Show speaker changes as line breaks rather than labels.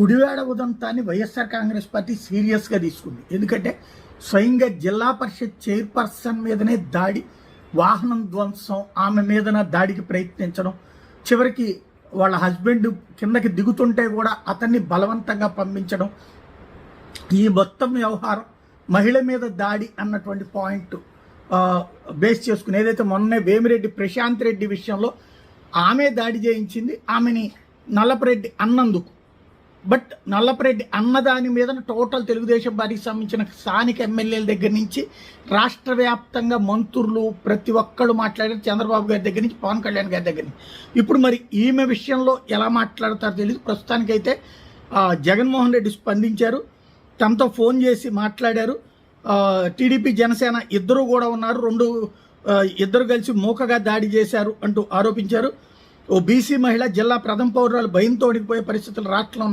Gudivada ఉదంతాన్ని YSR Congress party సీరియస్గా తీసుకుంది. ఎందుకంటే స్వయంగా జిల్లా పరిషత్ చైర్పర్సన్ మీదనే దాడి, వాహనం ధ్వంసం, ఆమె మీదన దాడికి ప్రయత్నించడం, చివరికి వాళ్ళ హస్బెండ్ కిందకి దిగుతుంటే కూడా అతన్ని బలవంతంగా పంపించడం, ఈ మొత్తం వ్యవహారం మహిళ మీద దాడి అన్నటువంటి పాయింట్ బేస్ చేసుకుని ఏదైతే మొన్నే వేమిరెడ్డి ప్రశాంత్ రెడ్డి విషయంలో ఆమె దాడి చేయించింది, ఆమెని నల్లపరెడ్డి అన్నందుకు. బట్ నల్లపరెడ్డి అన్నదాని మీద టోటల్ తెలుగుదేశం పార్టీకి సంబంధించిన స్థానిక ఎమ్మెల్యేల దగ్గర నుంచి రాష్ట్ర వ్యాప్తంగా మంత్రులు ప్రతి ఒక్కళ్ళు మాట్లాడారు, చంద్రబాబు గారి దగ్గర నుంచి పవన్ కళ్యాణ్ గారి దగ్గర నుంచి. ఇప్పుడు మరి ఈమె విషయంలో ఎలా మాట్లాడతారో తెలియదు. ప్రస్తుతానికైతే జగన్మోహన్ రెడ్డి స్పందించారు, తనతో ఫోన్ చేసి మాట్లాడారు. టీడీపీ జనసేన ఇద్దరు కూడా ఉన్నారు, ఇద్దరు కలిసి మూకగా దాడి చేశారు అంటూ ఆరోపించారు. ఓ బీసీ మహిళ జిల్లా ప్రథమ పౌరురాలు భయంతో వణికిపోయే పరిస్థితులు రాష్ట్రంలో ఉన్నాయి.